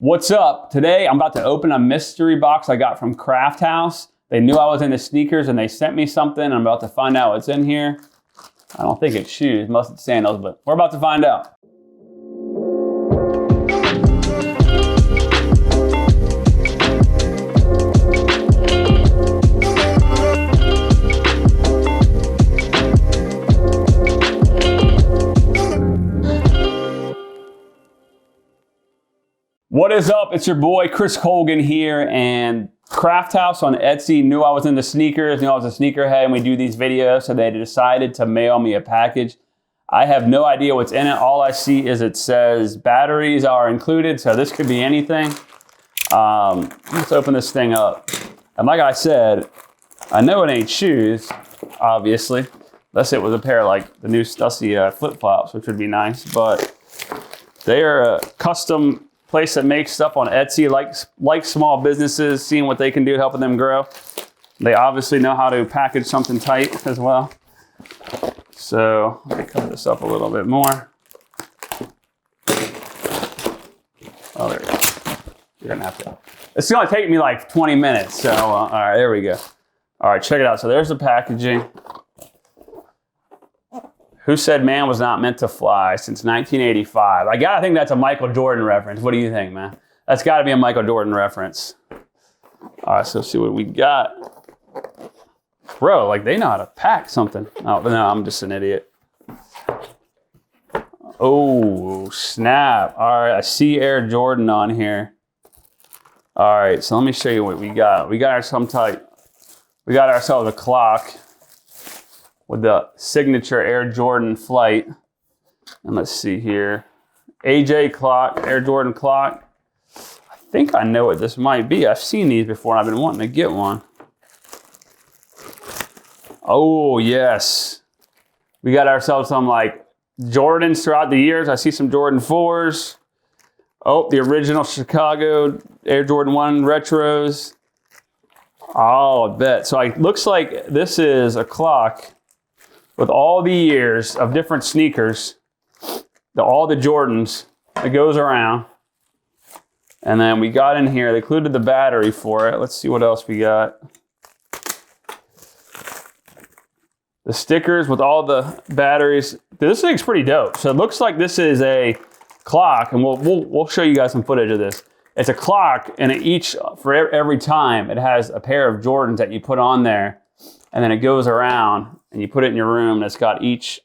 What's up? Today I'm about to open a mystery box I got from Craft House. They knew I was into sneakers and they sent me something. I'm about to find out what's in here. I don't think it's shoes, must be sandals, but we're about to find out. What is up? It's your boy Chris Colgan here, and Craft House on Etsy knew I was into sneakers, knew I was a sneakerhead, and we do these videos, so they decided to mail me a package. I have no idea what's in it. All I see is it says batteries are included, so this could be anything. Let's open this thing up. And like I said, I know it ain't shoes, obviously, unless it was a pair of like the new Stussy flip-flops, which would be nice, but they are a custom place that makes stuff on Etsy, like small businesses, seeing what they can do, helping them grow. They obviously know how to package something tight as well. So let me cover this up a little bit more. Oh, there we go. You're gonna have to. It's gonna take me like 20 minutes. So all right, there we go. All right, check it out. So there's the packaging. Who said man was not meant to fly since 1985? I gotta think that's a Michael Jordan reference. What do you think, man? That's gotta be a Michael Jordan reference. All right, so let's see what we got. Bro, like they know how to pack something. Oh, no, I'm just an idiot. Oh, snap. All right, I see Air Jordan on here. All right, so let me show you what we got. We got ourselves a clock with the signature Air Jordan flight. And let's see here. AJ clock, Air Jordan clock. I think I know what this might be. I've seen these before and I've been wanting to get one. Oh, yes. We got ourselves some like Jordans throughout the years. I see some Jordan 4s. Oh, the original Chicago Air Jordan 1 retros. Oh, I bet. So it looks like this is a clock with all the years of different sneakers, all the Jordans, it goes around. And then we got in here, they included the battery for it. Let's see what else we got. The stickers with all the batteries. This thing's pretty dope. So it looks like this is a clock, and we'll show you guys some footage of this. It's a clock, and for every time, it has a pair of Jordans that you put on there, and then it goes around, and you put it in your room, and it's got each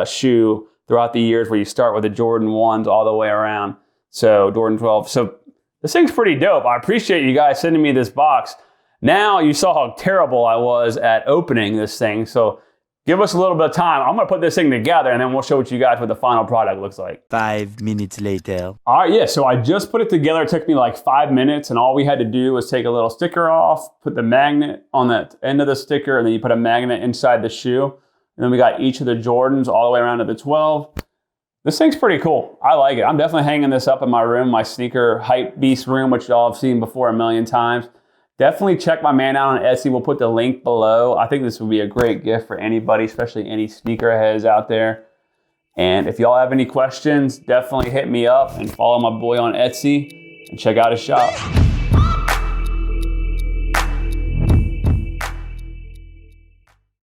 shoe throughout the years where you start with the Jordan 1s all the way around. So Jordan 12. So this thing's pretty dope. I appreciate you guys sending me this box. Now you saw how terrible I was at opening this thing. So give us a little bit of time. I'm gonna put this thing together and then we'll show you guys what the final product looks like. 5 minutes later. All right, yeah, so I just put it together. It took me like 5 minutes, and all we had to do was take a little sticker off, put the magnet on the end of the sticker, and then you put a magnet inside the shoe. And then we got each of the Jordans all the way around to the 12. This thing's pretty cool. I like it. I'm definitely hanging this up in my room, my sneaker Hypebeast room, which y'all have seen before a million times. Definitely check my man out on Etsy. We'll put the link below. I think this would be a great gift for anybody, especially any sneakerheads out there. And if y'all have any questions, definitely hit me up and follow my boy on Etsy and check out his shop.